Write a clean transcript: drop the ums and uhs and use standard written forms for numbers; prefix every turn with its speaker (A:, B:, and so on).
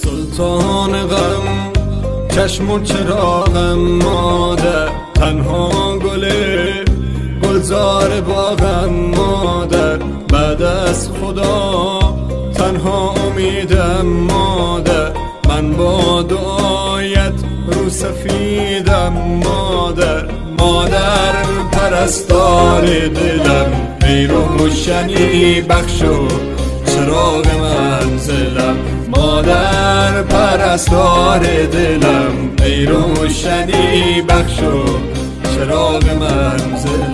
A: سلطان غم چشم و چراغم مادر، تنها گلزار باغم مادر، بعد از خدا تنها امیدم مادر، من با دعایت رو سفیدم مادر. مادر پرستار دلم، ای روشنی بخش و چراغ منزلم، مادر پرستار دلم، ای روشنی بخش و چراغ منزلم.